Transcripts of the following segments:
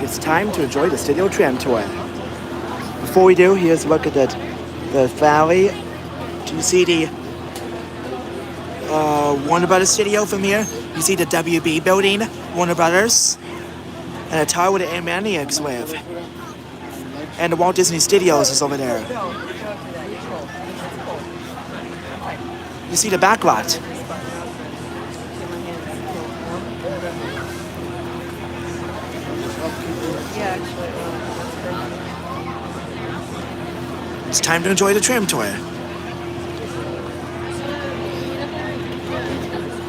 It's time to enjoy the studio tram tour. Before we do, here's a look at the valley. Do you see the Warner Brothers studio from here? You see the WB building, Warner Brothers, and a tower where the Animaniacs live. And the Walt Disney Studios is over there. You see the Backlot. It's time to enjoy the tram tour.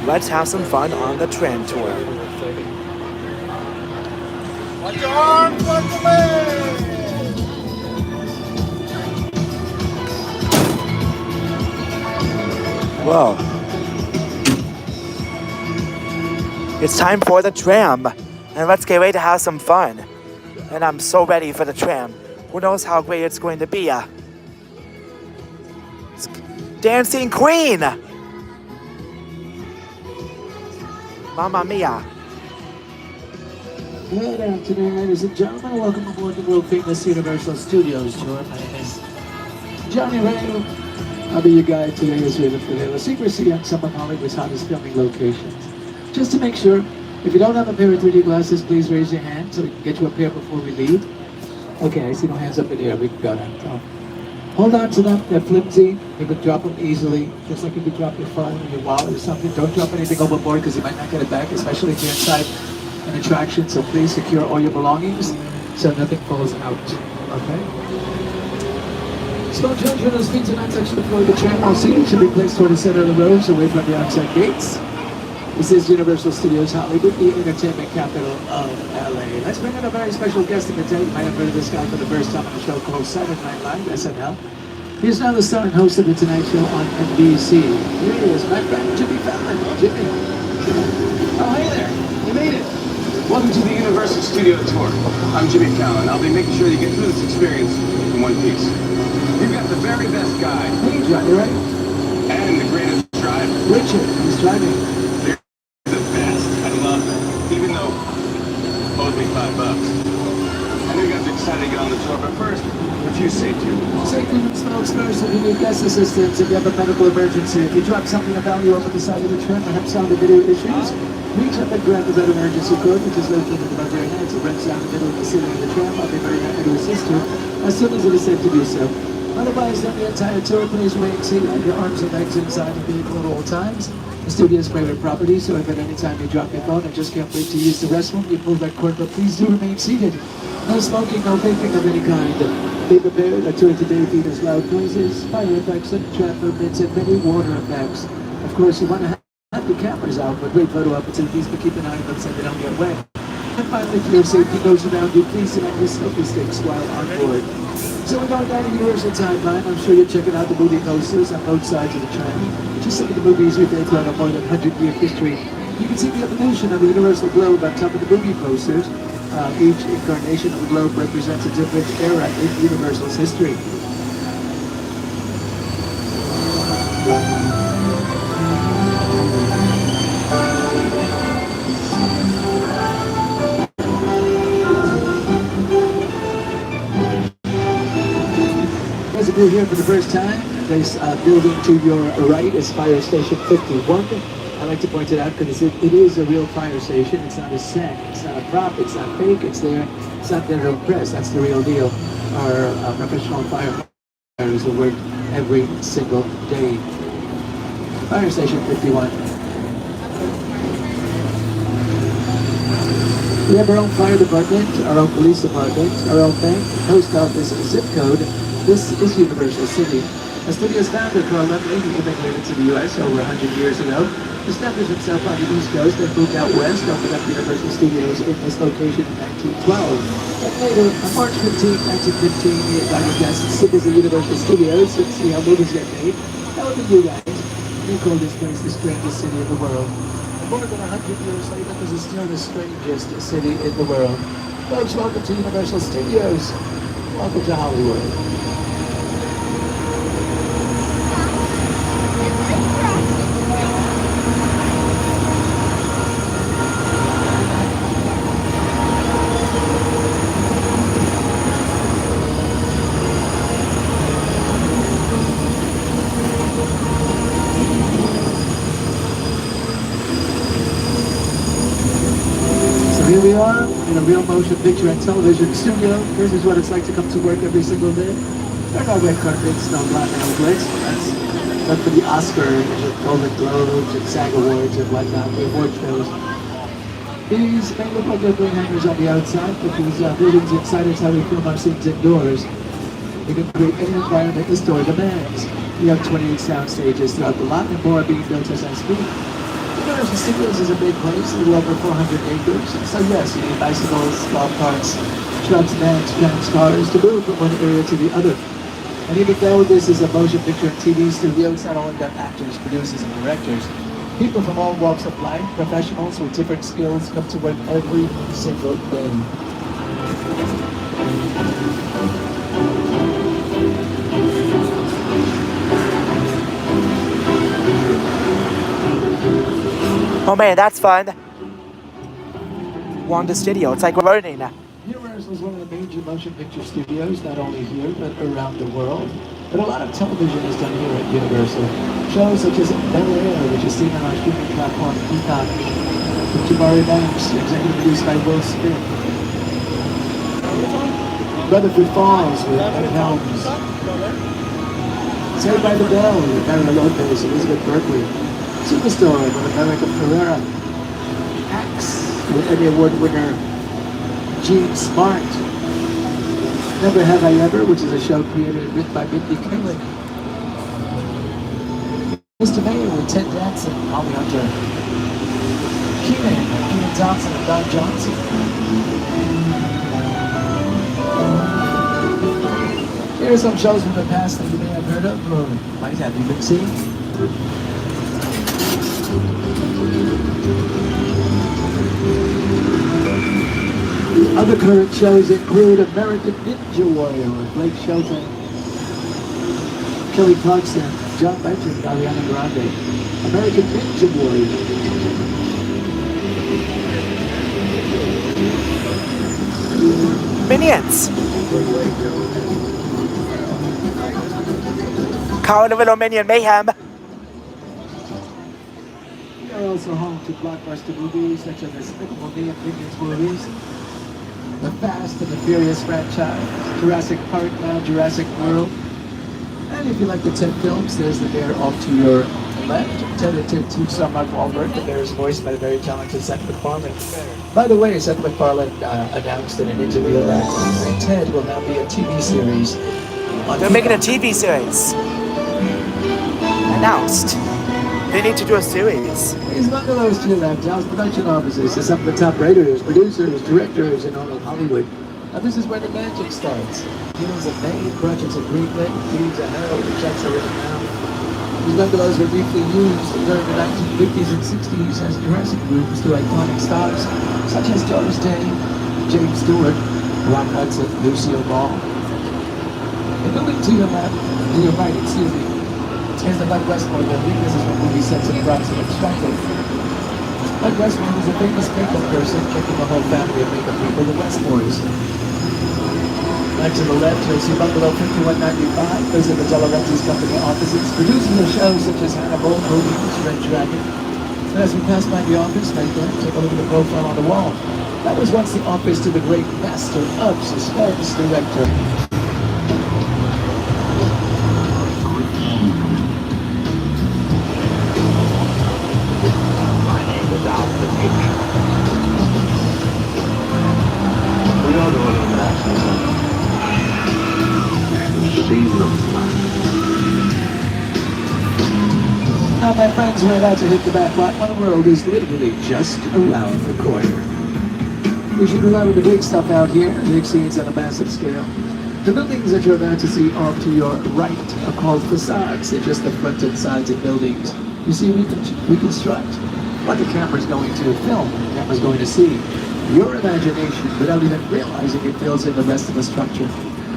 Let's have some fun on the tram tour. Watch your arms, watch your legs! Whoa. It's time for the tram. And let's get ready to have some fun. And I'm so ready for the tram. Who knows how great it's going to be. Dancing Queen! Mamma mia. Good afternoon, ladies and gentlemen. Welcome aboard the world famous Universal Studios tour. My name is Johnny Ray. I'll be your guide today as we look for the secrecy on some of Hollywood's hottest filming locations. Just to make sure, if you don't have a pair of 3D glasses, please raise your hand so we can get you a pair before we leave. Okay, I see no hands up in here. We can go now. So, hold on to them. They're flimsy. You can drop them easily, just like you could drop your phone or your wallet or something. Don't drop anything overboard because you might not get it back, especially if you're inside an attraction. So please secure all your belongings so nothing falls out. Okay? Small children on the feet to non-section before the tram all seating should be placed toward the center of the rows away from the outside gates. This is Universal Studios Hollywood, the entertainment capital of LA. Let's bring in a very special guest in the day. You might have heard of this guy for the first time on a show called Saturday Night Live, SNL. He's now the star and host of The Tonight Show on NBC. Here he is, my friend Jimmy Fallon. Jimmy. Oh, hey there. You made it. Welcome to the Universal Studio Tour. I'm Jimmy Fallon. I'll be making sure you get through this experience in one piece. We've got the very best guy. Hey, Johnny, right? And the greatest driver. Richard, he's driving. They're the best. I love them. Even though owed me $5. I know you guys are excited to get on the tour, but first, a few safety rules. Safety smokes first if you need guest assistance, if you have a medical emergency, if you drop something of value over the side of the tram, perhaps sound the video issues, reach up and grab the red emergency cord, which is located above your heads. It runs down the middle of the ceiling of the tram. I'll be very happy to assist you as soon as it is safe to do so. Otherwise, during the entire tour, please remain seated with your arms and legs inside the vehicle at all times. The studio's private property, so if at any time you drop your phone and just can't wait to use the restroom, you pull that cord, but please do remain seated. No smoking, no vaping of any kind. Be prepared, a tour today features loud noises, fire effects, and trap movements, and many water effects. Of course, you want to have the cameras out for great photo opportunities, but keep an eye on them so they don't get wet. And finally, for your safety goes around you, please sit on your selfie sticks while on board. So we're going down a Universal timeline. I'm sure you're checking out the movie posters on both sides of the tram. Just look at the movies we've made throughout a more than 100-year history. You can see the evolution of the Universal globe on top of the movie posters. Each incarnation of the globe represents a different era in Universal's history. As if you're here for the first time, this building to your right is Fire Station 51. I like to point it out because it is a real fire station. It's not a set, it's not a prop, it's not fake, it's there. It's not there to impress, that's the real deal. Our professional firefighters who work every single day. Fire Station 51. We have our own fire department, our own police department, our own bank, post office, zip code. This is Universal City. The studio's founder, Carl Lemley, he immigrated to the U.S. over 100 years ago. Established himself on the East Coast and moved out west, opened up Universal Studios in this location in 1912. And later, on March 15, 1915, he invited guests to sit as a Universal Studios and see how movies get made. That would be you guys. They call this place the strangest city in the world. More than 100 years later, this is still the strangest city in the world. Folks, welcome to Universal Studios. Welcome to Hollywood. farm in a real motion picture and television studio. This is what it's like to come to work every single day. There are no red carpets, no platinum glitz. That's for the Oscars and Golden Globes and SAG Awards and whatnot, the award shows. These may look like they're green hangers on the outside, but these buildings inside is how we film our scenes indoors. We can create any environment the store demands. We have 28 sound stages throughout the lot and more are being built as I speak. Universal Studios is a big place, a little over 400 acres. So yes, you need bicycles, golf carts, trucks, vans, trams, cars to move from one area to the other. And even though this is a motion picture and TV studio, it's not only got actors, producers, and directors. People from all walks of life, professionals with different skills, come to work every single day. Oh man, that's fun. Wanda Studio, it's like learning. Universal is one of the major motion picture studios, not only here, but around the world. But a lot of television is done here at Universal. Shows such as Backlot, which is seen on our streaming platform, Peacock, with Jabari Banks, executive produced by Will Smith. Rutherford Falls with Ed Helms. Saved by the Bell with Mario Lopez, Elizabeth Berkley. Superstore with America Ferrera. Axe with Emmy Award winner Gene Smart. Never Have I Ever, which is a show created and written by Mindy Kaling. Mr. Mayor with Ted Danson, Holly Hunter. Keenan Thompson and Don Johnson. Here are some shows from the past that you may have heard of or might have even seen. Other current shows include American Ninja Warrior with Blake Shelton, Kelly Clarkson, John Legend, Ariana Grande. American Ninja Warrior. Minions. Carnival Minion Mayhem. We are also home to blockbuster movies such as the Despicable Me and Minions movies, the Fast and the Furious franchise, Jurassic Park now, Jurassic World. And if you like the 10 films, there's the bear off to your left. Ted and Ted 2 star Mark Wahlberg. The bear is voiced by the very talented Seth MacFarlane. By the way, Seth MacFarlane announced in an interview that Ted will now be a TV series. They're making a TV series. Announced. They need to do a series. These bungalows to your left, house production offices, to some of the top writers, producers, directors in all of Hollywood. Now this is where the magic starts. Deals are made, projects are greenlit, fees are held, the checks are written down. These bungalows were briefly used during the 1950s and 60s as dressing rooms to iconic stars such as Doris Day, James Stewart, Rock Hudson, Lucille Ball. And moving to your left, to your right, excuse me, here's the Bud Westmore building. This is where movie sets and props are extracted. Bud Westmore was a famous makeup person, taking the whole family of makeup people, the Westmores. Back to the left, you'll see Bungalow 5195. Those are the De Laurentiis company offices, producing the shows such as Hannibal, Movies, Red Dragon. And as we pass by the office right there, take a look at the profile on the wall. That was once the office to the great master of suspense director. Now, my friends, we're about to hit the backlot. My world is literally just around the corner. We shoot a lot of the big stuff out here, big scenes on a massive scale. The buildings that you're about to see off to your right are called facades. They're just the front and sides of buildings. You see, we reconstruct what the camera's going to film, what the camera's going to see. Your imagination, without even realizing it, fills in the rest of the structure.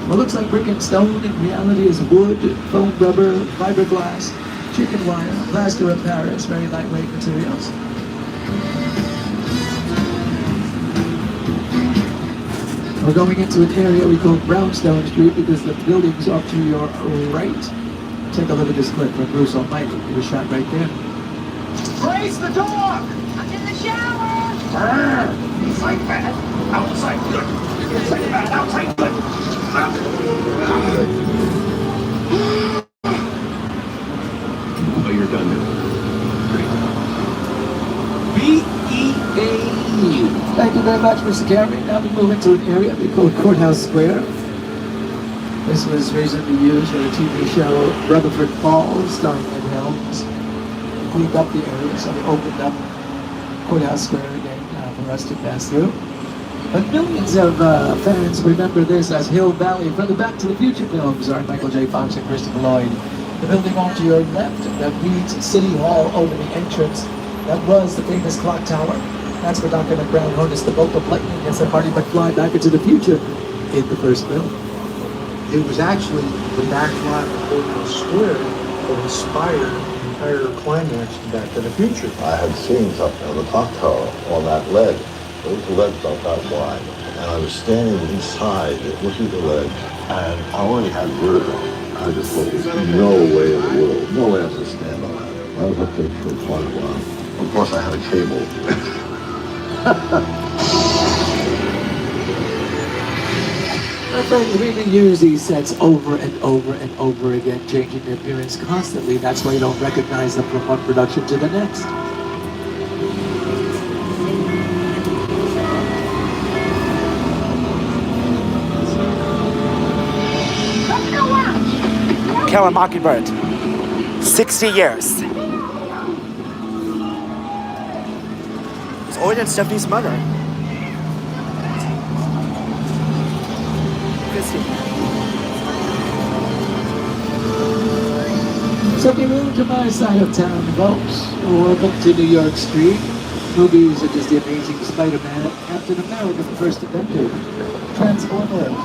What looks like brick and stone in reality is wood, foam rubber, fiberglass, chicken wire, plaster of Paris, very lightweight materials. We're going into an area we call Brownstone Street because the building's off to your right. Take a look at this clip from Bruce Almighty. It was shot right there. Raise the dog! I'm in the shower! Inside bad, outside good. Inside bad, outside good. Oh, you're done now. B-E-A-U. Thank you very much, Mr. Carey. Now we move into an area we call Courthouse Square. This was recently used for the TV show Rutherford Falls, starring Ed Helms. We cleaned up the area, so we opened up Courthouse Square again for us to pass through. But millions of fans remember this as Hill Valley from the Back to the Future films, starring Michael J. Fox and Christopher Lloyd. The building on to your left that reads City Hall over the entrance, that was the famous clock tower. That's where Dr. McBrown harnessed the bolt of lightning as the Marty McFly back into the future in the first film. It was actually the Backlot Courthouse Square that inspired the entire climax to Back to the Future. I had seen something on the clock tower on that ledge. Those legs about that wide. And I was standing inside looking at the ledge, and I already had vertigo. I just thought there's no way in the world, no way I could stand on that. I was up there for quite a while. Of course, I had a cable. My friends, we reuse these sets over and over and over again, changing their appearance constantly. That's why you don't recognize them from one production to the next. Kill a Mockingbird. 60 years. It's older than Stephanie's mother. So if you move to my side of town, folks, welcome to New York Street. Movies such as The Amazing Spider-Man, Captain America, The First Avenger, Transformers,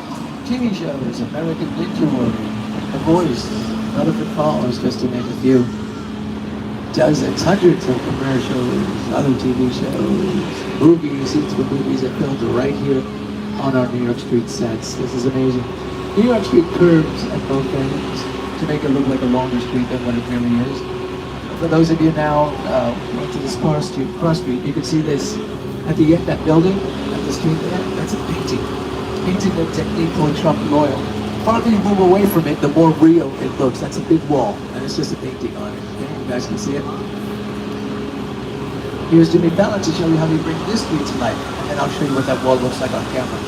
TV shows, American Ninja Warrior, The Voice, Rutherford Falls, just to name a few. Dozens, hundreds of commercials, other TV shows, movies, scenes from movies that filmed right here on our New York Street sets. This is amazing. New York Street curves at both ends to make it look like a longer street than what it really is. For those of you now went to this cross street, you can see this at the end, that building at the street there. That's a painting. Painting the technique for Trump loyal. The farther you move away from it, the more real it looks. That's a big wall, and it's just a painting on it. Okay? You guys can see it. Here's Jimmy Fallon to show you how we bring this street to life, and then I'll show you what that wall looks like on camera.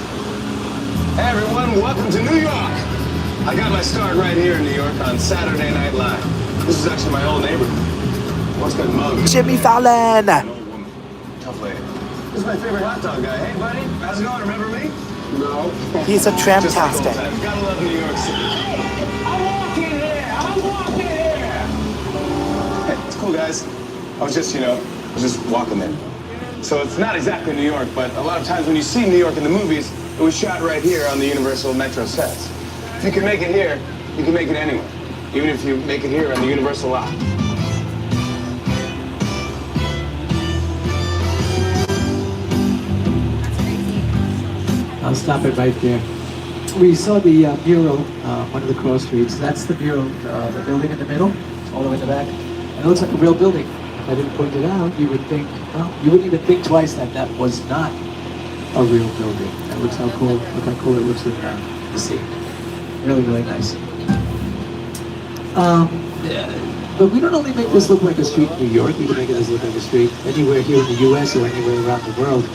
Hey everyone, welcome to New York! I got my start right here in New York on Saturday Night Live. This is actually my whole neighborhood. What's good, Mug? Jimmy Fallon! An old woman. Tough lady. This is my favorite hot dog guy. Hey buddy, how's it going? Remember me? No. He's a Just like old tramtastic. times. Gotta love New York City. I'm walking here! I'm walking here! Hey, it's cool guys. I was just walking there. So it's not exactly New York, but a lot of times when you see New York in the movies, it was shot right here on the Universal Metro sets. If you can make it here, you can make it anywhere. Even if you make it here on the Universal lot. I'll stop it right there. We saw the mural, one of the cross streets. That's the mural, the building in the middle, all the way in the back. And it looks like a real building. If I didn't point it out, you would think, well, you wouldn't even think twice that that was not a real building. That looks how cool, look how cool it looks in the scene. Really, really nice. But we don't only make this look like a street in New York, we can make this look like a street anywhere here in the US or anywhere around the world.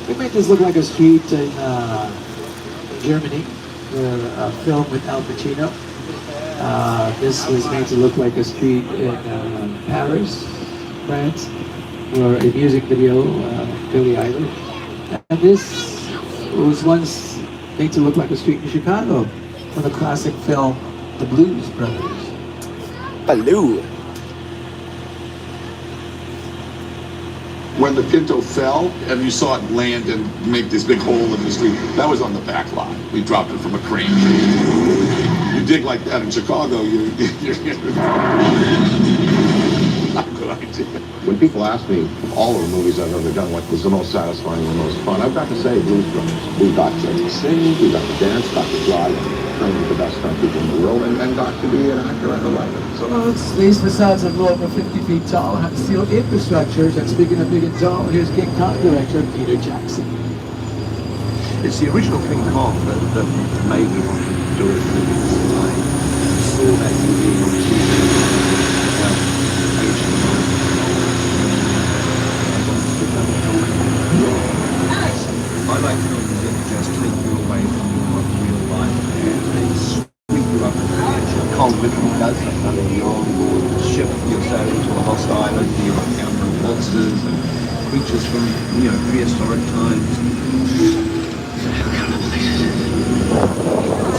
We made this look like a street in Germany, a film with Al Pacino. This was made to look like a street in Paris, France, for a music video, Billie Eilish. And this was once made to look like a street in Chicago for the classic film, The Blues Brothers. Baloo. When the Pinto fell and you saw it land and make this big hole in the street, that was on the back lot. We dropped it from a crane. You dig like that in Chicago, you're not a good idea. When people ask me, of all of the movies I've ever done, what was the most satisfying and the most fun, I've got to say Blues Brothers. We got to sing, we got to dance, got to fly, train with the best countries in the world, and got to be an actor and a writer. So, These facades are more over 50 feet tall, have steel infrastructures, and speaking of big and tall, here's King Kong director Peter Jackson. It's the original King Kong that made me want to do it. I saw that movie on TV about ancient times. I like films that just take you away from your real life and they sweep you up into the action. Kong literally does that. I mean, you're on board the ship, you're sailing to a lost island, you're encountering monsters and creatures from, prehistoric times.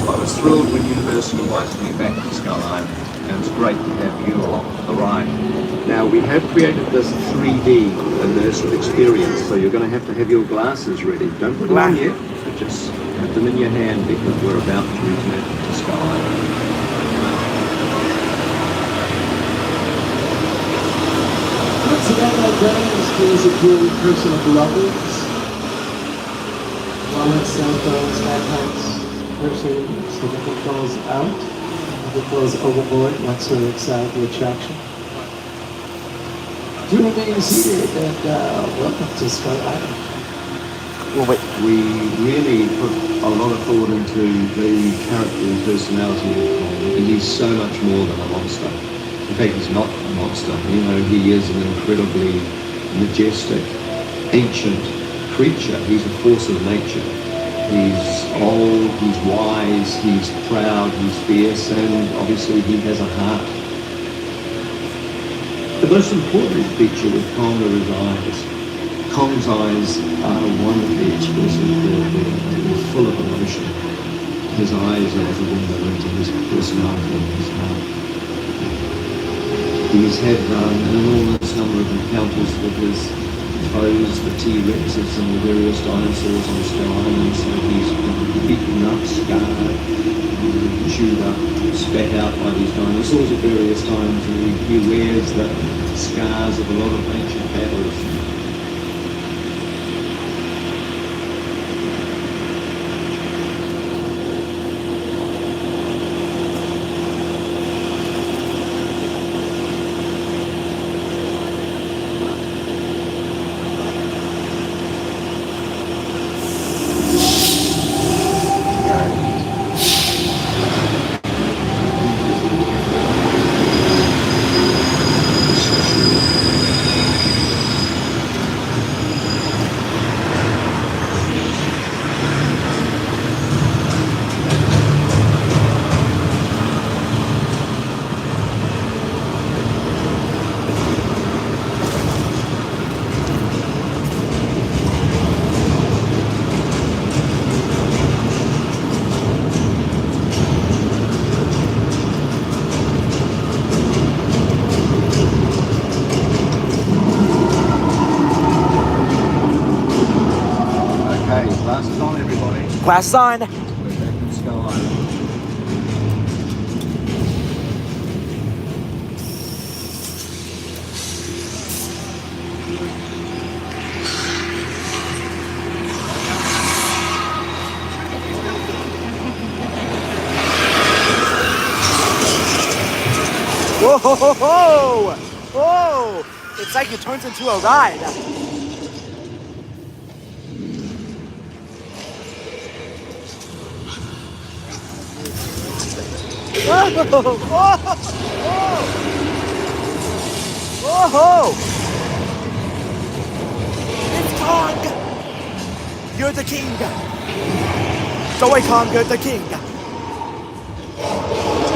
I was thrilled when Universal invited me back to Skull Island, and it's great to have you along for the ride. Now, we have created this 3D immersive experience, so you're going to have your glasses ready. Don't put them on yet, but just have them in your hand because we're about to return to Skull Island. Once again, my friends, please approve personal belongings. Wallets, cell phones, backpacks, purses, so that it falls out, if it falls overboard once we're inside the attraction. Do remain seated and welcome to Skull Island. Well, wait. We really put a lot of thought into the character and personality of Kong, and he's so much more than a monster. In fact, he's not a monster. He is an incredibly majestic, ancient creature. He's a force of nature. He's old, he's wise, he's proud, he's fierce, and obviously he has a heart. The most important feature with Kong are his eyes. Kong's eyes are wonderfully expressive. They're full of emotion. His eyes are like a window into his personality and his heart. He's had an enormous number of encounters with his foes, the T-Rexes and the various dinosaurs on Skull Island, so he's been beaten up, scarred, chewed up, spat out by these dinosaurs at various times, and he wears the scars of a lot of ancient battles. Glasses on, everybody. Glasses on. We're back in Skull Island. Whoa, ho, ho, ho. Whoa! It's like it turns into a ride. Whoa! Whoa! Whoa! Whoa! It's Kong! You're the king! Go away, Kong, you're the king!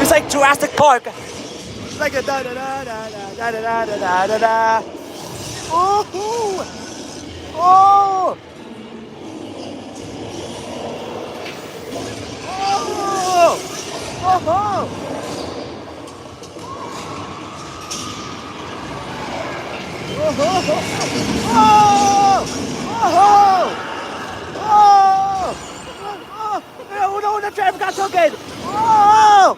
It's like Jurassic Park! It's like a da da da da da da da da da da. Oh! Oh! Oh! Oh! Oh no, the driver got taken! Oh!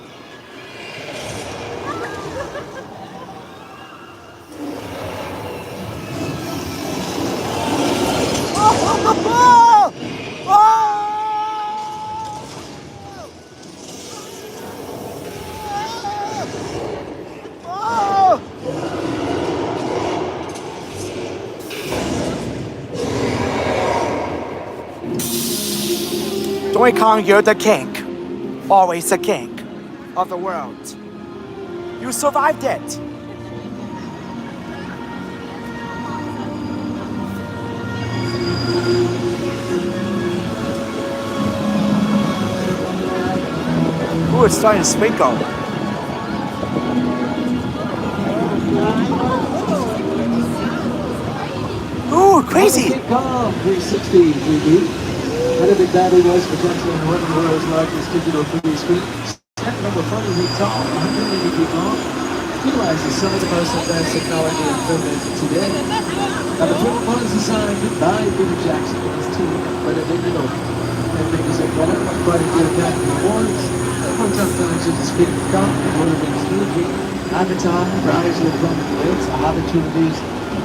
Donkey Kong, you're the king. Always the king of the world. You survived it. Ooh, it's starting to sprinkle. Ooh, crazy! Donkey Kong 360 3D. Had a big battle was potentially one of the world's largest digital 3D screens. Standing over 40 feet tall, 180 feet long, utilizes some of the most advanced technology in filmmaking today. Now the film was designed by Peter Jackson and his team for the digital. And things like that, according to the Academy Awards, for top times such as Kingdom Come, Lord of the Rings Trilogy, Avatar, Rise of the Planet of the Apes, The Hobbit trilogies,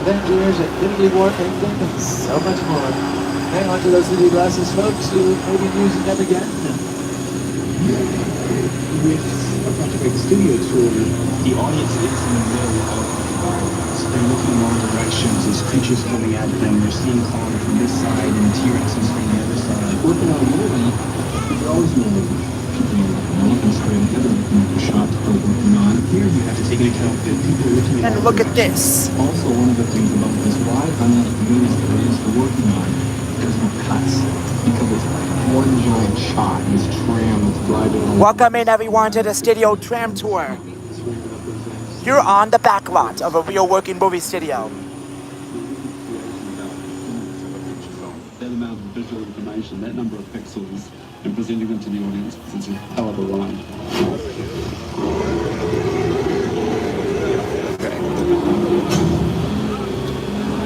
Avengers, Infinity War, Endgame, and so much more. Hang on to those 3D glasses, folks, who may be using them again. With a Project Break Studio tour, the audience is in the middle of environments. They're looking in all directions. There's creatures coming at them. They're seeing Kong from this side and T-Rexes from the other side. Working on a movie, you're always moving. People are looking straight ahead, they're looking at the shots they're working on. Here you have to take into account that people are looking at And look at this. Also, one of the things about this ride, unlike movies that we're used to working on, there's no cuts. Because it's one giant shot, this tram that's driving on. Welcome in everyone to the studio tram tour. You're on the back lot of a real working movie studio. That amount of visual information, that number of pixels, and presenting them to the audience, it's a hell of a ride.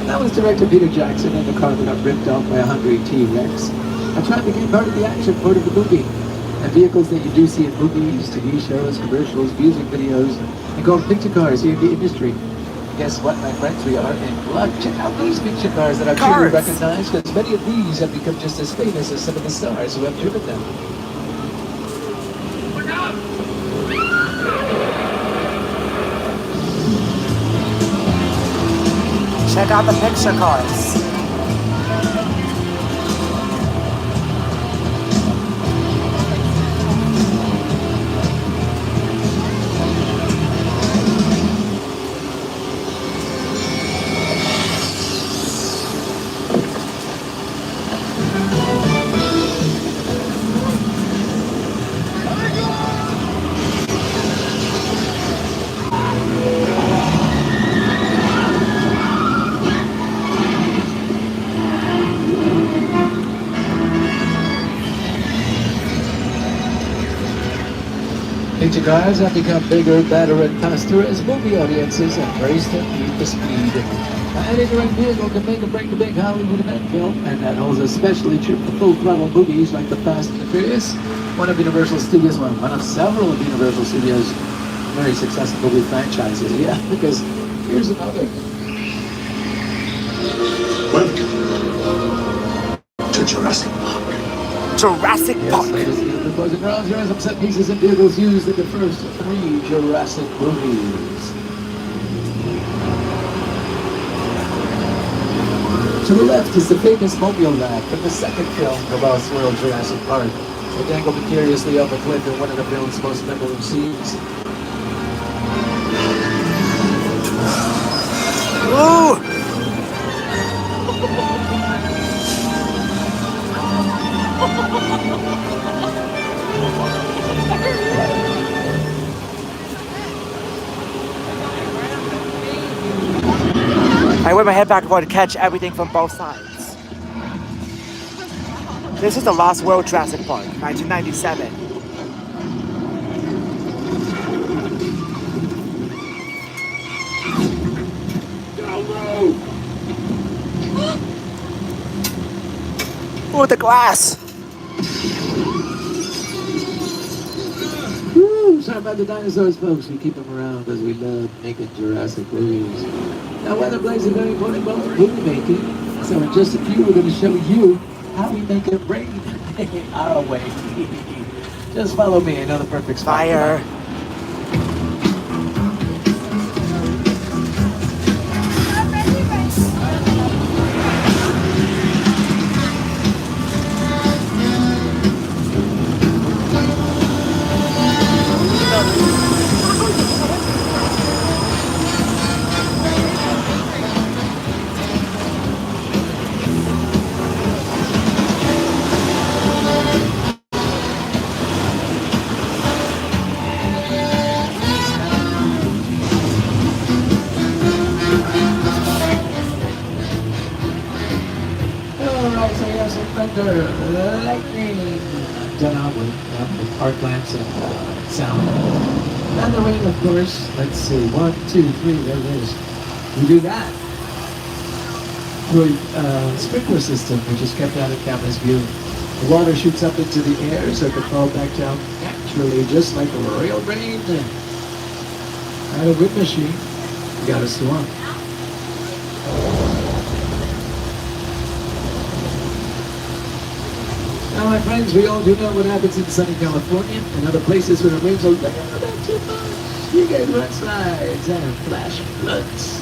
That was director Peter Jackson in the car that got ripped off by a hungry T-Rex. I tried to get part of the action part of the movie. And vehicles that you do see in movies, TV shows, commercials, music videos, and called picture cars here in the industry. Guess what, my friends? We are in luck. Check out these picture cars that are truly recognized, because many of these have become just as famous as some of the stars who have driven them. Check out the picture cars. Picture cars have become bigger, better, and faster as movie audiences embrace the need for speed. Any direct vehicle can make or break the big Hollywood event film, and that holds especially true for full-throttle movies like The Fast and the Furious, one of Universal Studios, one of several of Universal Studios' very successful movie franchises. Yeah, because here's another. Welcome to Jurassic Park. Jurassic Park. Yes, ladies and gentlemen, boys and girls, here are some set pieces and vehicles used in the first 3 Jurassic movies. To the left is the famous mobile lab from the second film, The Lost World Jurassic Park. They dangle precariously off a cliff in one of the film's most memorable scenes. Ooh! I whip my head back and forth to catch everything from both sides. This is the Lost World Jurassic Park, 1997. Ooh, the glass! Woo! Sorry about the dinosaurs, folks. We keep them around because we love making Jurassic movies. Now, weather plays a very important role in movie making. So in just a few, we're going to show you how we make it rain our way. Just follow me. I know the perfect spot. Fire! right, so you have some thunder, lightning. Done out with arc lamps and sound. And the rain, of course. Let's see, 1, 2, 3, there it is. We do that through a sprinkler system, which is kept out of camera's view. The water shoots up into the air so it can fall back down naturally, just like a real rain. And a wind machine got a storm. Now, my friends, we all do know what happens in sunny California and other places where it rains a little bit too much. You get mudslides and flash floods.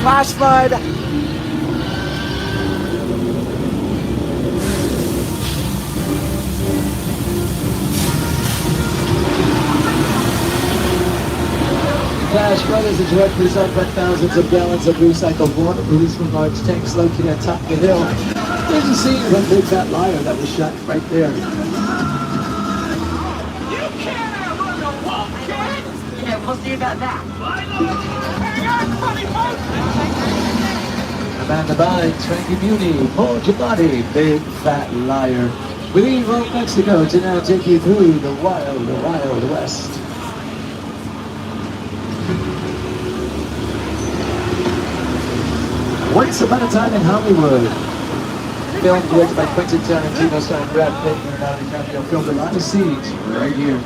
Flash flood! Flash flood is a direct result by thousands of gallons of recycled water released from large tanks located atop the hill. There's a scene of a big fat liar that was shot right there. You can't outrun a wolf, kid! Yeah, we'll see about that. Amanda Bynes, Frankie Muni, Paul Giamatti, big fat liar. We leave Rome, Mexico to now take you through the wild west. Once Upon a Time in Hollywood. Film directed by Quentin Tarantino, starring Brad Pitt and Leonardo DiCaprio, filmed a lot of scenes right here.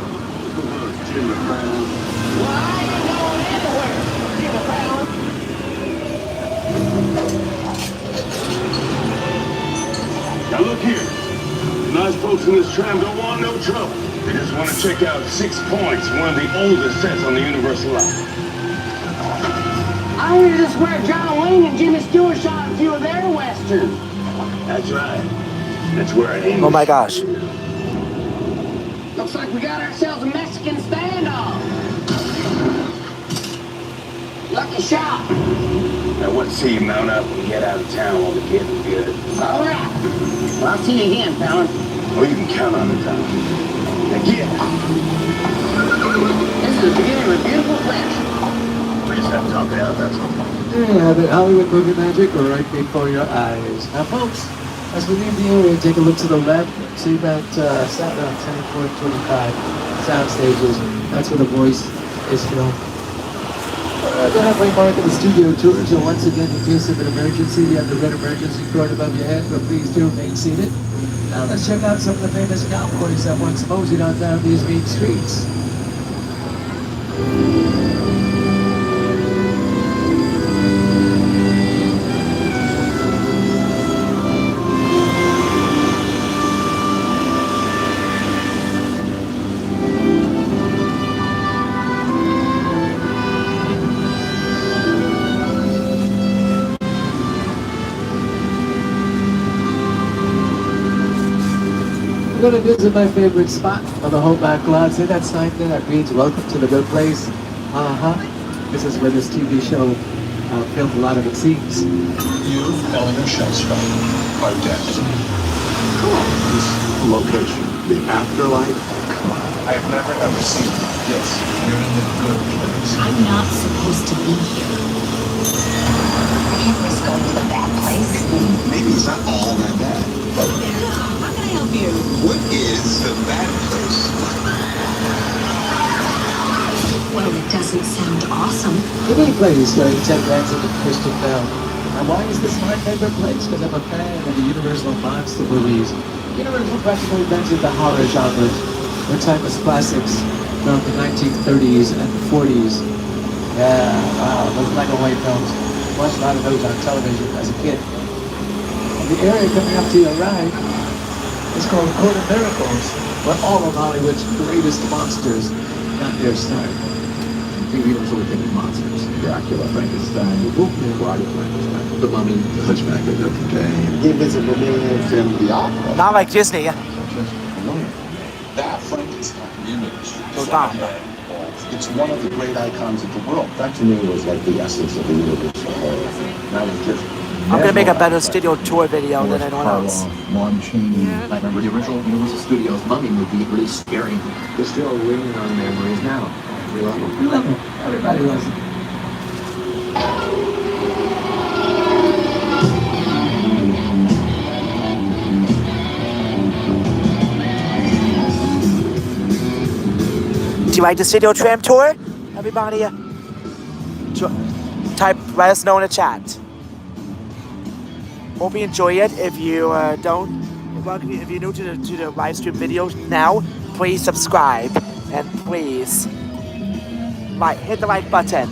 Now look here. The nice folks in this tram don't want no trouble. They just want to check out 6 Points, one of the oldest sets on the Universal line. I heard this where John Wayne and Jimmy Stewart shot a few of their westerns. That's right. That's where I aim. Oh my gosh. Looks like we got ourselves a Mexican standoff. Lucky shot. Now what say you mount up and get out of town while the getting good? All right. Well, I'll see you again, fella. Oh, you can count on it, Tom. Now get. This is the beginning of a beautiful flash. We just have to talk it out, that's all. Yeah, the Hollywood movie magic right before your eyes. Now, folks, as we leave the area, take a look to the left. See that sound on 10-25 sound stages. That's where the voice is filmed. The halfway mark of the studio tour. So once again, in case of an emergency, you have the red emergency cord above your head, but please do remain seated. Now let's check out some of the famous cowboys that once moseyed on down these main streets. I'm going to visit my favorite spot on the whole back lot. See that sign there that reads, "Welcome to the good place"? This is where this TV show filmed a lot of its scenes. You, Eleanor Shellstrop, are dead. This location, the afterlife. I have never ever seen it. Yes, you're in the good place. I'm not supposed to be here. I can't risk going to the bad place. Maybe it's not all that bad. How can I help you? What is the bad place? Well, it doesn't sound awesome. The new place starring Ted Danson and Christian Bale. And why is this my favorite place? Because I'm a fan of the Universal monster movies. Universal practically invented the horror genres. They're timeless classics from the 1930s and 40s. Yeah, wow, those black and white films. Watched a lot of those on television as a kid. And the area coming up to your right is called Court of Miracles, where all of Hollywood's greatest monsters got their start. You know, sort of thinking monsters. Dracula, Frankenstein, Frankenstein, the Mummy, the Hunchback of Notre Dame, the Invisible Man, and the Opera. Not like Disney. That Frankenstein image, Total. it's one of the great icons of the world. That to me was like the essence of the universe. That was just. I'm gonna make a better studio tour video than anyone else. Lon Chaney. I remember the original Universal Studios Mummy movie really scaring me. They're still ringing on memories now. We love them. We love them. Everybody loves them. Do you like the studio tram tour? Everybody, type let us know in the chat. Hope you enjoy it. If you don't, if you're new to the live stream video now, please subscribe and please hit the like button.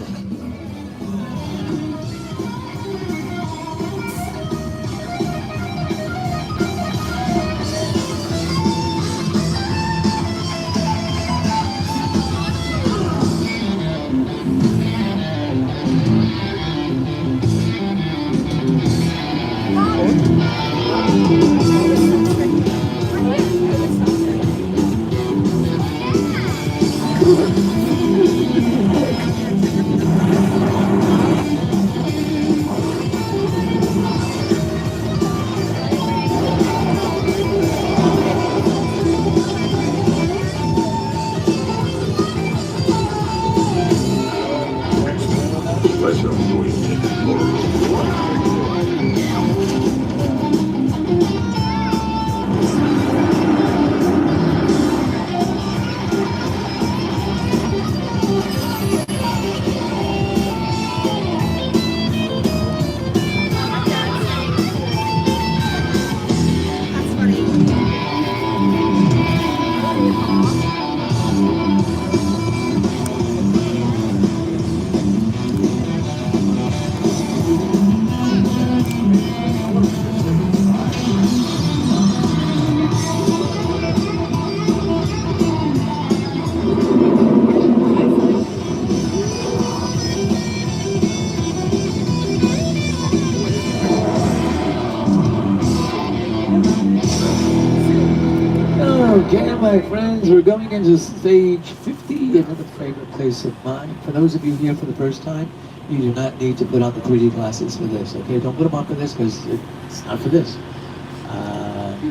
Okay, my friends, we're going into stage 50, another favorite place of mine. For those of you here for the first time, you do not need to put on the 3D glasses for this, okay? Don't put them on for this because it's not for this.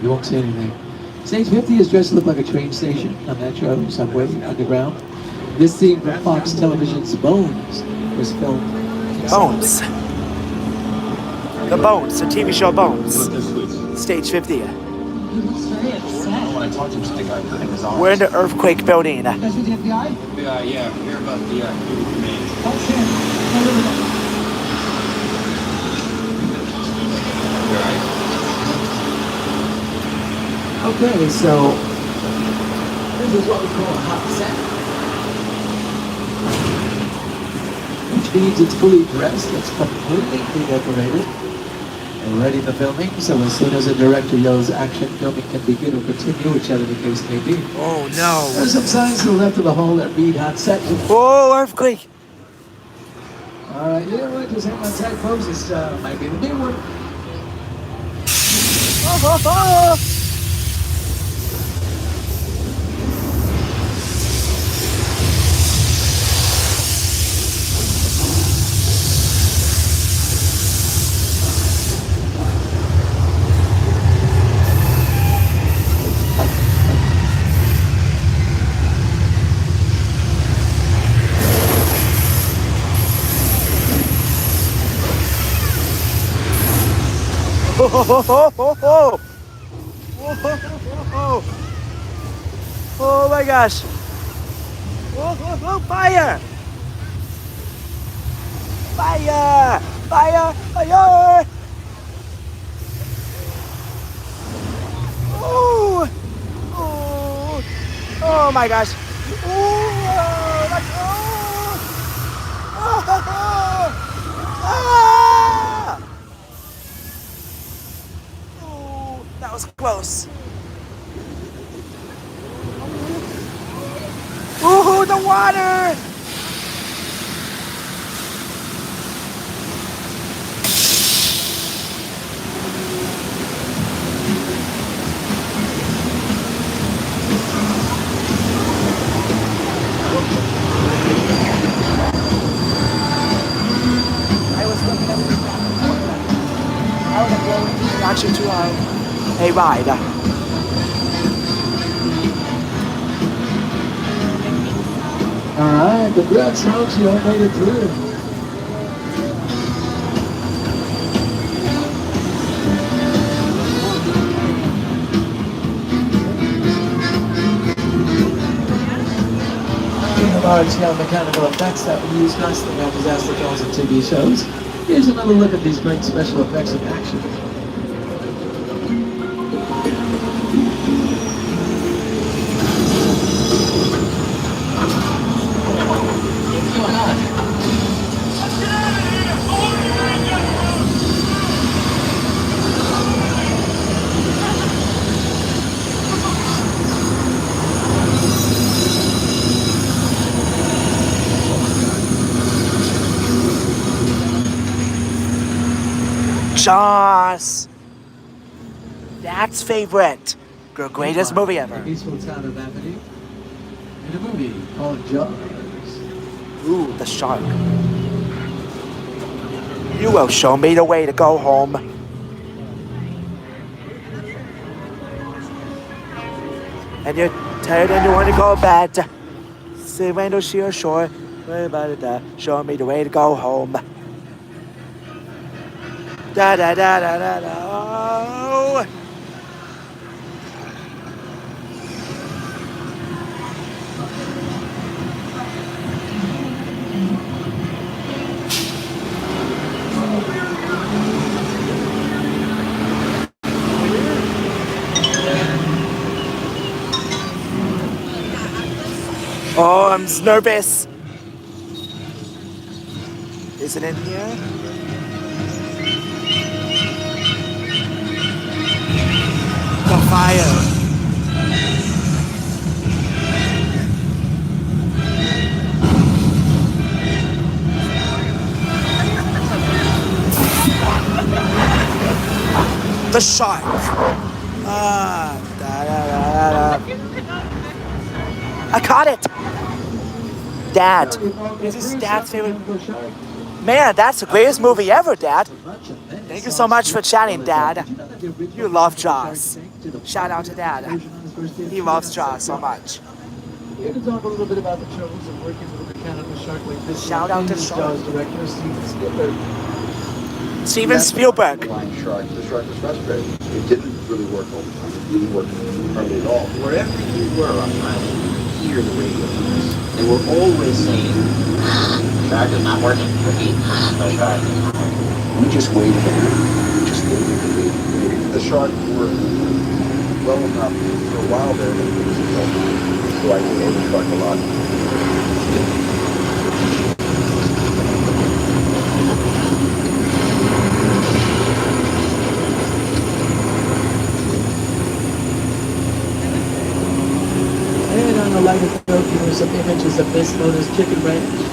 You won't see anything. Stage 50 is dressed to look like a train station, a metro, subway, underground. This scene from Fox Television's Bones was filmed. Bones. The Bones, the TV show Bones. Stage 50. When I talked to him, just think I think his arms. We're in the earthquake building. That's with the FBI? Yeah, we hear about the command. Oh, shit. Okay, so this is what we call a hot set, which means it's fully dressed, it's completely decorated and ready for filming. So as soon as the director yells action, filming can begin or continue, whichever the case may be. Oh no! There's some signs to the left of the hall that read hot set. Oh, earthquake! All right, you know what? Just hang on tight, folks. This might be the new one. Oh my gosh! Fire! Fire! Fire! Fire! Oh! Oh! Oh my gosh! Oh! Like, oh! Ah! Oh! That was close. Ooh, the water! I was looking at the I was going actually to a ride. Alright, congrats folks, you all made it through. large-scale mechanical effects that we use constantly on disaster films and TV shows. Here's another look at these great special effects in action. What's going on? Jaws. Dad's favorite. The greatest movie The ever. peaceful town of Amity. In a movie called Jaws. Ooh, the shark. You will show me the way to go home. And you're tired and you want to go to bed. Say rain or sheer shore. Worry about it. Show me the way to go home. Da da da da da da. Oh. Oh, I'm nervous. Is it in here? The fire. The shark. Ah, da, da, da, da. I caught it. Dad. This is Dad's favorite. Man, that's the greatest movie ever, Dad. Thank you so much for chatting, Dad. You love Jaws. Shout out to Dad. He loves Jaws so much. Here to talk a little bit about the troubles of working with a mechanical shark like this. Shout out to Jaws Shark. director Steven Spielberg. Steven Spielberg. Flying shark, the shark was frustrated. It didn't really work all the time. It didn't work hardly at all. Wherever you were on the island, you could hear the radio waves. They were always saying, "Shark is not working. Repeat, no shark." We just waited and waited. We just waited and waited. The shark worked well enough for a while there that it was helpful. So I could owe the shark a lot. And on the lighter note, here are some images of this known as Chicken Ranch.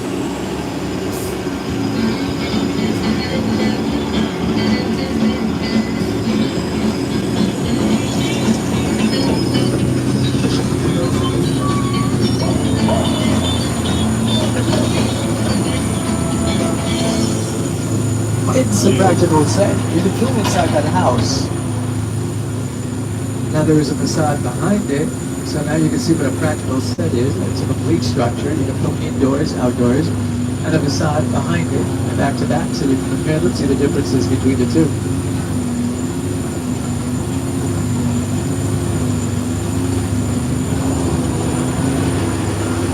It's a practical set. You can film inside that house. Now there is a facade behind it, so now you can see what a practical set is. It's a complete structure. You can film indoors, outdoors, and a facade behind it, and back to back, so you can compare them, see the differences between the two.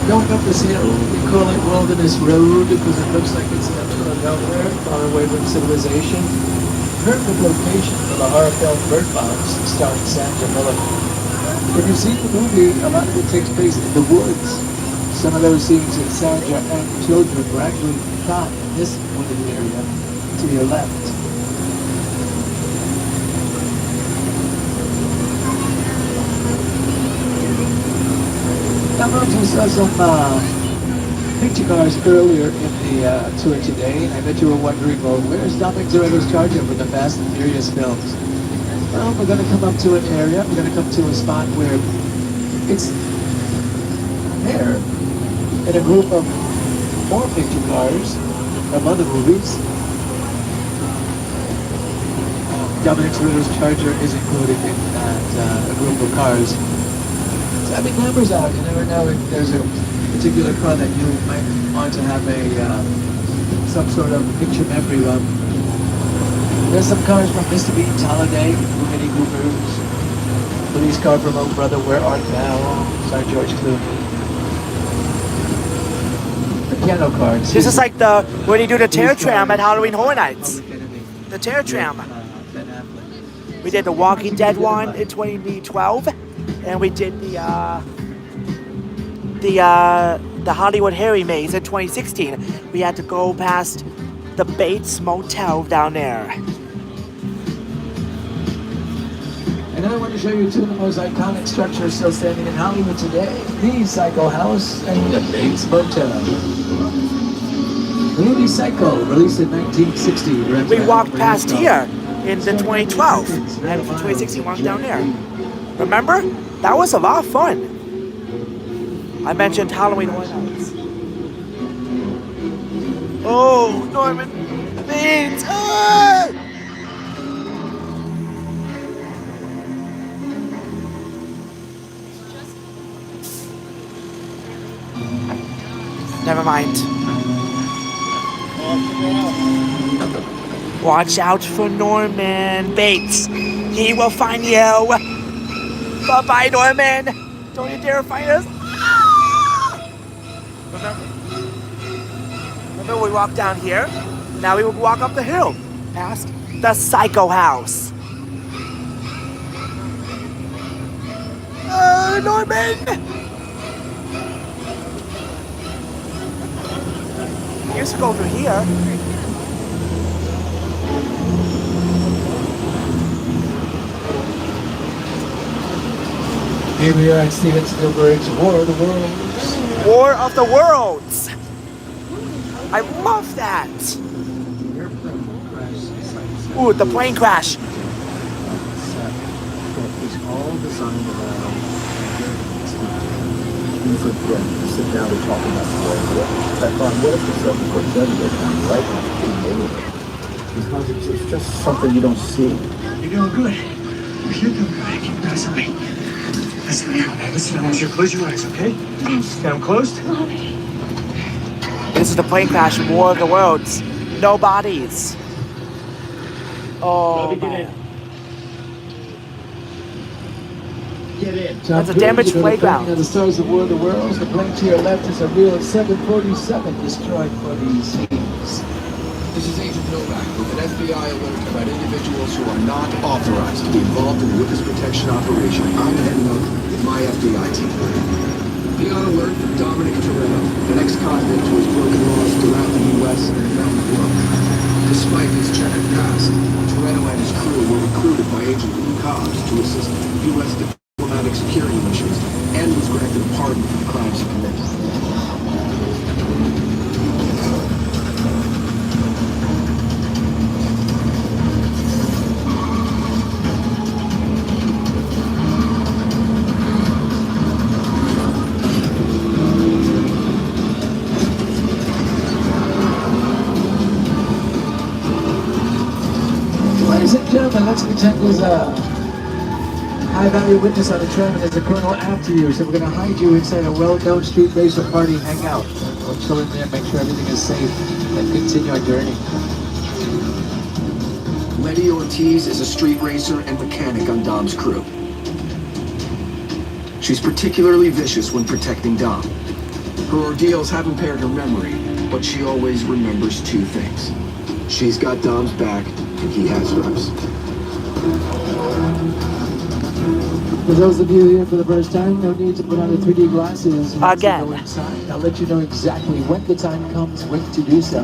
Going up this hill, we call it Wilderness Road because it looks like it's in the middle of nowhere, far away from civilization. Perfect location for the horror film Bird Box, starring Sandra Bullock. If you've seen the movie, a lot of it takes place in the woods. Some of those scenes in Sandra and children were actually shot in this wooded area to your left. Now, Mark, you saw some picture cars earlier in the tour today. I bet you were wondering, well, where's Dominic Toretto's charger for the Fast and Furious films? Well, we're going to come up to an area. We're going to come to a spot where it's there in a group of more picture cars from other movies. Dominic Toretto's charger is included in that a group of cars. So, I mean, numbers out. You never know if there's a particular car that you might want to have a some sort of picture memory of. There's some cars from Mr. Bean's Holiday, Mini Coopers, police car from Oh Brother, Where Art Thou, starring George Clooney. piano cards. This is like the when you do the Terror Tram at Halloween Horror Nights. The Terror Tram. We did the Walking Dead one in 2012, and we did the Hollywood Harry Maze in 2016. We had to go past the Bates Motel down there. And I want to show you two of the most iconic structures still standing in Hollywood today. The Psycho House and the Bates Motel. The movie Psycho, released in 1960. We walked past here in the 2012, and the 2016 walked down there. Remember? That was a lot of fun. I mentioned Halloween Horror Nights. Oh, Norman Bates! Ah! Never mind. Watch out for Norman Bates. He will find you. Bye-bye, Norman. Don't you dare find us. Remember we walked down here? Now we will walk up the hill, past the Psycho House. Norman! We used to go through here. Here we are at Steven Spielberg's War of the Worlds. War of the Worlds. I love that. Ooh, the plane crash. It's all designed around you forget to sit down and talk about the war. I thought, what if the self-report judgment comes right now to the neighborhood? Because it's just something you don't see. You're doing good. You're doing good. Keep nice on me. Listen, listen, I want you to close your eyes, okay? Okay, I'm closed. This is the plane crash in War of the Worlds. No bodies. Oh, man. Get in. That's a damaged playground. The stars of War of the Worlds. The plane to your left is a real 747 destroyed for these scenes. This is Agent Novak with an FBI alert about individuals who are not authorized to be involved in the witness protection operation. I'm heading up with my FBI team. Be on alert for Dominic Toretto, an ex-convict who has broken laws throughout the U.S. and around the world. Despite his checkered past, Toretto and his crew were recruited by Agent Lee Cobbs to assist U.S. diplomatic security missions and was granted a pardon for the crimes he committed. Ladies and gentlemen, let's pretend there's a high-value witness on the train and there's a colonel after you. So we're going to hide you inside a well-known street racer party hangout. We'll chill in there, make sure everything is safe, and continue our journey. Letty Ortiz is a street racer and mechanic on Dom's crew. She's particularly vicious when protecting Dom. Her ordeals have impaired her memory, but she always remembers two things. She's got Dom's back, and he has hers. For those of you here for the first time, no need to put on the 3D glasses. Once you Again. go inside, I'll let you know exactly when the time comes when to do so.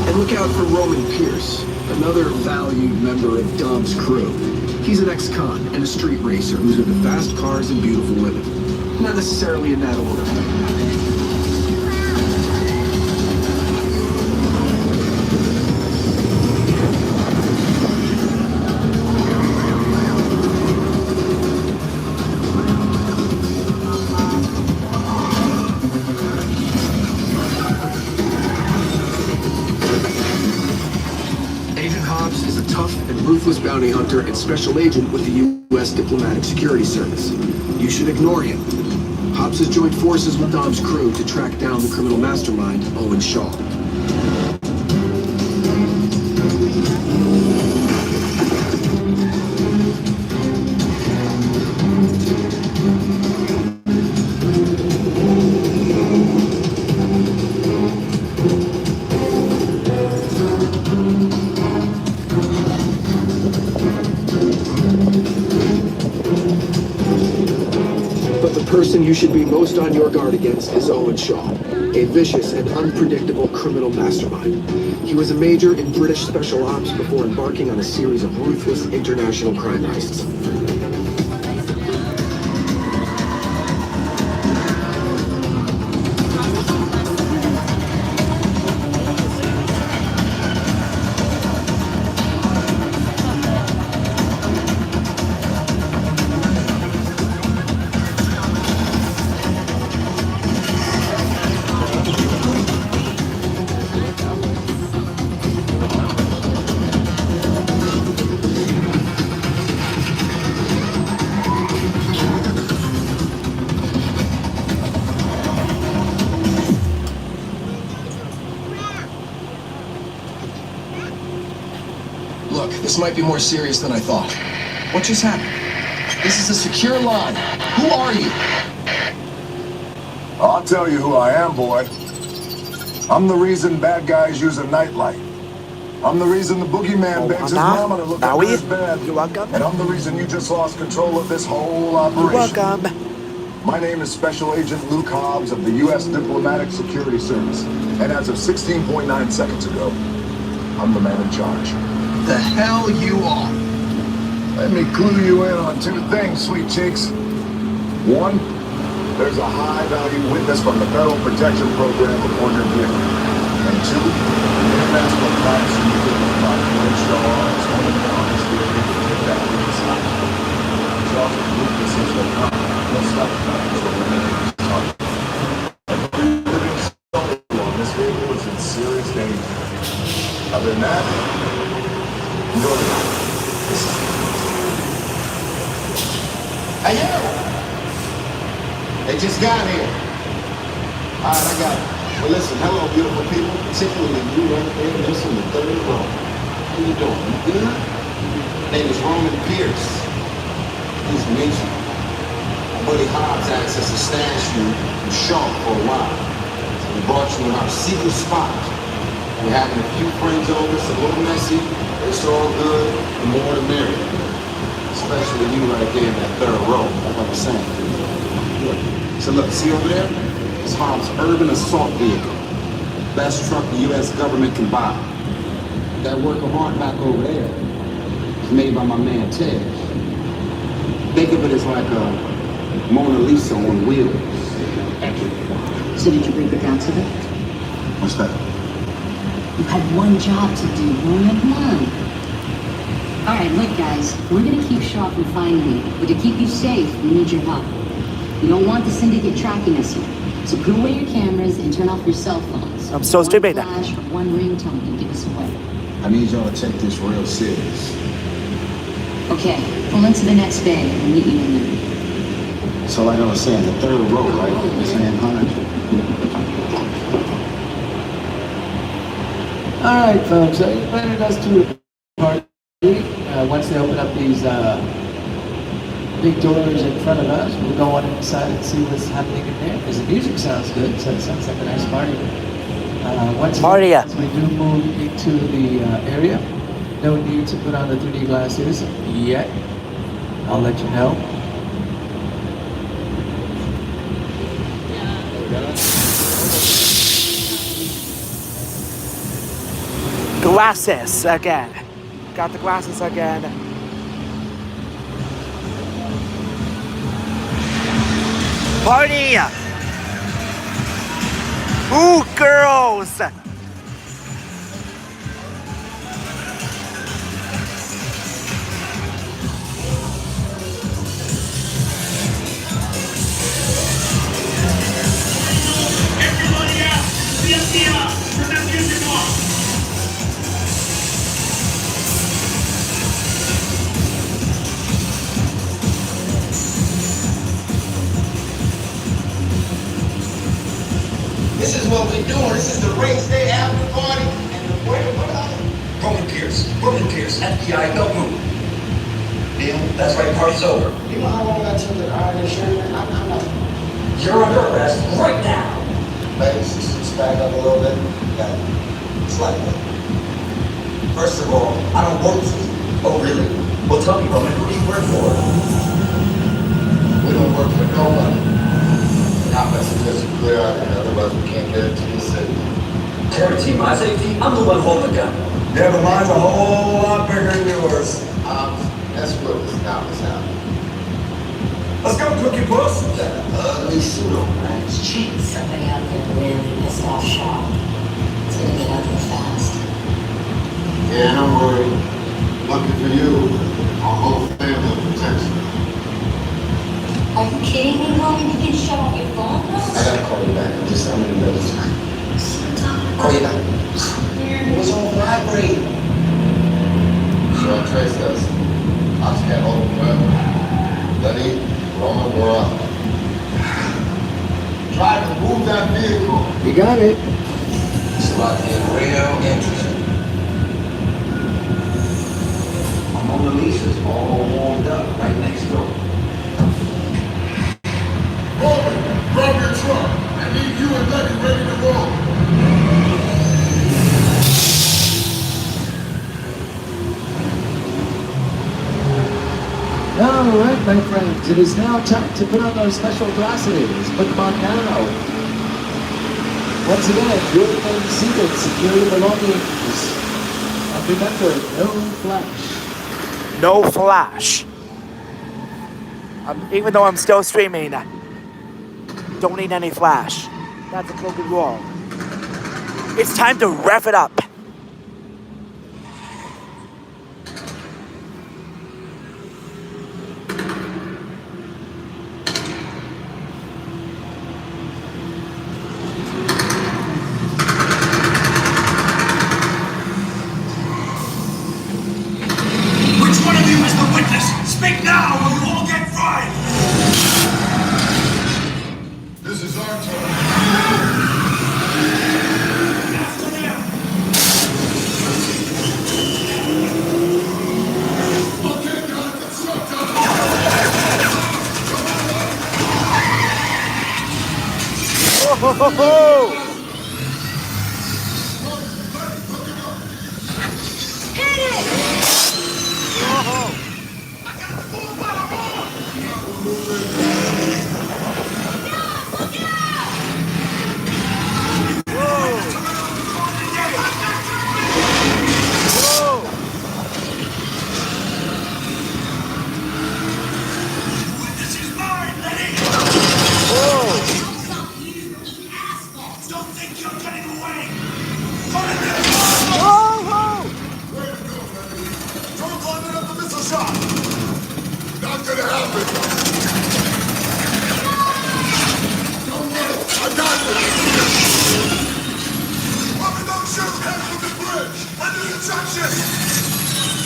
And look out for Roman Pierce, another valued member of Dom's crew. He's an ex-con and a street racer who's into fast cars and beautiful women. Not necessarily in that order. Agent Hobbs is a tough and ruthless bounty hunter and special agent with the U.S. Diplomatic Security Service. You should ignore him. Hobbs has joined forces with Dom's crew to track down the criminal mastermind, Owen Shaw. person you should be most on your guard against is Owen Shaw, a vicious and unpredictable criminal mastermind. He was a major in British special ops before embarking on a series of ruthless international crime heists. Look, this might be more serious than I thought. What just happened? This is a secure line. Who are you? I'll tell you who I am, boy. I'm the reason bad guys use a nightlight. I'm the reason the boogeyman begs his mama to look under his bed. You're welcome. And I'm the reason you just lost control of this whole operation. You're welcome. My name is Special Agent Luke Hobbs of the U.S. Diplomatic Security Service. And as of 16.9 seconds ago, I'm the man in charge. The hell you are? Let me clue you in on two things, sweet cheeks. One, there's a high-value witness from the Federal Protection Program before your vehicle. And two, international crime syndicate by Owen Shaw is one of the honest theory to take that witness out. Shaw's weakness is the crime. No stop crimes will eliminate his target. Every living soul on this vehicle is in serious danger. Other than that, enjoy the night. Hey, yo! They just got here. All right, I got it. Well, listen, hello, beautiful people, particularly you right there, just in the third row. How you doing? You good? Name is Roman Pierce. Nice to meet you. My buddy Hobbs asked us to stash you from Shaw for a while. So we brought you in our secret spot. We're having a few friends over, it's a little messy, but it's all good, the more the merrier. Especially you right there in that third row, like I was saying. Look. So look, see over there? It's Hobbs' urban assault vehicle. Best truck the U.S. government can buy. That work of art back over there is made by my man Ted. Think of it as like a Mona Lisa on wheels. So did you bring it down to that? What's that? You had one job to do, Roman. Come on. All right, look, guys. We're gonna keep Shaw from finding you, but to keep you safe, we need your help. We don't want the syndicate tracking us here. So put away your cameras and turn off your cell phones. I'm so stupid. One flash or one ringtone can give us away. I need y'all to take this real serious. Okay, pull into the next bay and meet you in there. So like I was saying, the third row, right? You're saying 100. All right, folks. I invited us to a party. Once they open up these big doors in front of us, we'll go on inside and see what's happening in there. Because the music sounds good, so it sounds like a nice party. Once we do move into the area, no need to put on the 3D glasses yet. I'll let you know. Glasses again. Got the glasses again. Party! Ooh, girls! Everybody out! CFC, turn that music off! This is what we're doing. This is the race day after party. And what Roman Pierce, FBI, don't move. Deal? That's right, party's over. You know how long I took to iron this shirt? I'm not. You're under arrest right now. Ladies, just back up a little bit. Yeah. It's like that. First of all, I don't work for you. Oh, really? Well, tell me, Roman, who do you work for? We don't work for nobody. Top messages are clear, otherwise we can't guarantee the safety. Guarantee my safety? I'm the one holding the gun. Yeah, but mine's a whole lot bigger than yours. That's what this now is happening. Let's go, Cookie Puss. That ugly pseudo, man. Somebody out there really pissed off Shaw. It's gonna get ugly fast. Yeah, don't worry. Lucky for you, our whole family protects you. Are you kidding me, Mom? You can shut off your phone? I gotta call you back. I'm in the middle of time. Call you back. It was all vibrating. Short trace us. Ops can't hold them forever. Lenny, Roman, we're up. Try to move that vehicle. You got it. It's about to get real interesting. Mona Lisa's all warmed up right next door. Roman, grab your truck. I need you and Lenny ready to roll. All right, my friends, it is now time to put on those special glasses. Put them on now. Once again, your name seated, secure your belongings. And remember, no flash. No flash. Even though I'm still streaming, don't need any flash. That's a broken rule. It's time to rev it up. Which one of you is the witness? Speak now or you all get fried! This is our turn. After them! Okay, guys, let's shut down. Ho, ho, ho, ho. This is mine, Lenny! Don't think you're getting away! Come in there! Don't climb it up the missile shot. Not gonna happen. Don't worry, I got this. Robin, don't shoot. Head for the bridge. Under instructions.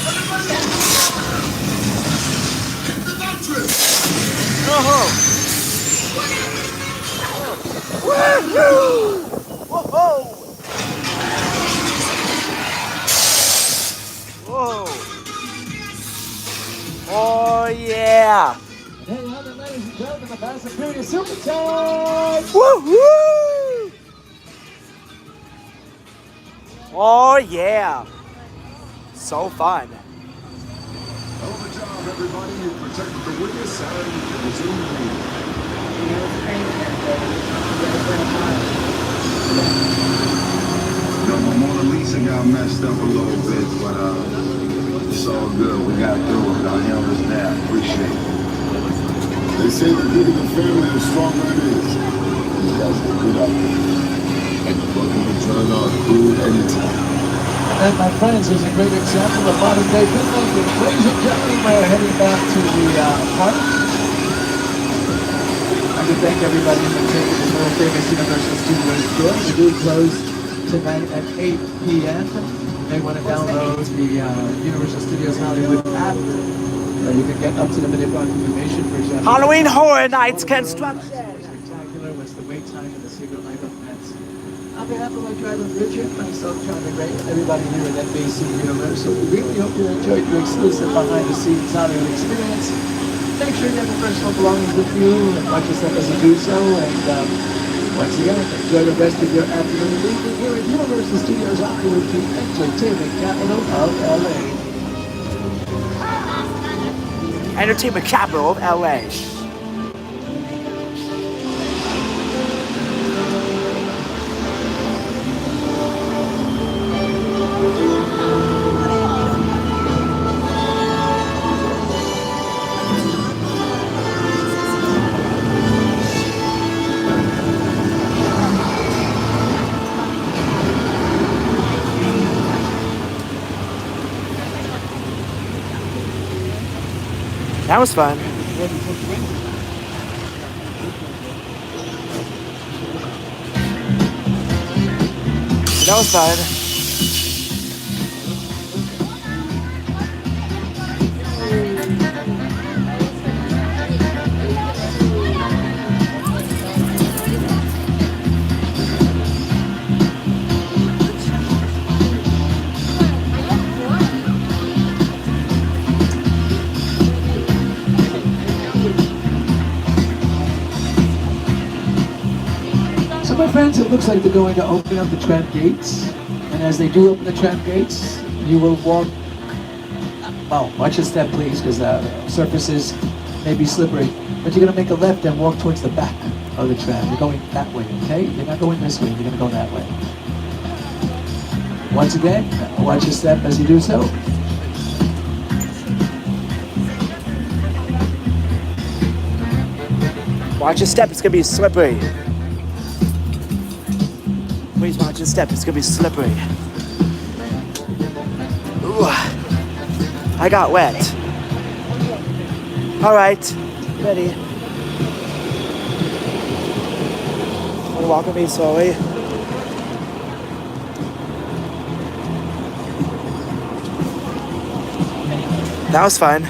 Everybody on the floor. Hit the nitrous. Whoa! Whoa! Oh yeah! Hey, ladies and gentlemen, the Fast and Furious Super Time! Woo-hoo! Oh yeah! So fun. Hell of a job, everybody. You protected the witness and resumed the meeting. No, my Mona Lisa got messed up a little bit, but it's all good. We got through it. Our hell is there. Appreciate it. They say the good of the family is stronger than it is. You guys are good out there. And you're welcome to join our crew anytime. And my friends, there's a great example of modern day filmmaking. Ladies and gentlemen, we're heading back to the park. I would thank everybody for taking the world famous Universal Studios tour. We do close tonight at 8 p.m. You may want to download the Universal Studios Hollywood app. You can get up-to-the-minute information. For example, Halloween Horror Nights Construction. Spectacular was the wait time and the secret life of pets. On behalf of my driver Richard, myself, Charlie Ray, everybody here at NBC Universal, we really hope you enjoyed your exclusive behind-the-scenes Hollywood experience. Make sure you have your personal belongings with you and watch yourself as you do so. And once again, enjoy the rest of your afternoon evening here at Universal Studios Hollywood, the entertainment capital of LA. Entertainment capital of LA. That was fun. That was fun. So my friends, it looks like they're going to open up the tram gates. And as they do open the tram gates, you will walk, well, watch your step please, because the surfaces may be slippery. But you're going to make a left and walk towards the back of the tram. You're going that way, okay? You're not going this way, you're going to go that way. Once again, watch your step as you do so. Watch your step, it's gonna be slippery. Please watch your step, it's gonna be slippery. Ooh, I got wet. All right, ready. Wanna walk with me slowly? That was fun.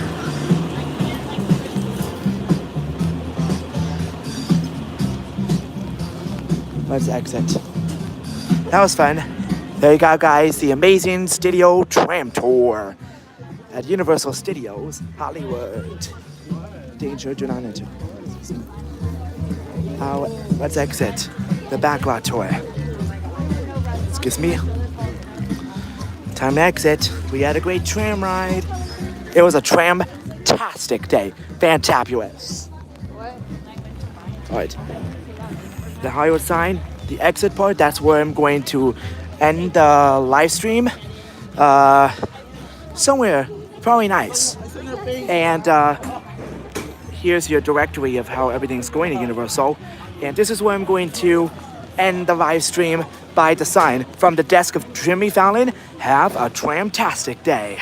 Let's exit. That was fun. There you go, guys. The amazing studio tram tour at Universal Studios Hollywood. Danger, do not enter. Now, let's exit the Backlot tour. Excuse me. Time to exit. We had a great tram ride. It was a tram-tastic day. Fantabulous. All right. The Hollywood sign, the exit part, that's where I'm going to end the live stream. Somewhere probably nice. And here's your directory of how everything's going at Universal. And this is where I'm going to end the live stream by the sign from the desk of Jimmy Fallon. Have a tram-tastic day.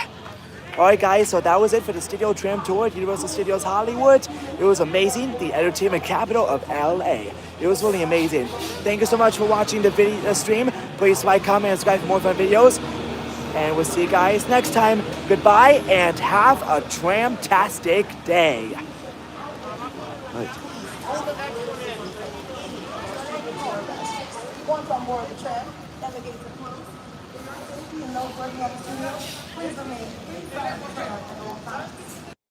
Alright guys, so that was it for the studio tram tour at Universal Studios Hollywood. It was amazing, the entertainment capital of LA. It was really amazing. Thank you so much for watching the video stream. Please like, comment, and subscribe for more fun videos. And we'll see you guys next time. Goodbye and have a tram-tastic day. Right. Once on board the tram, and the gates are closed. And those working at the studio, please remain inside the tram at all times.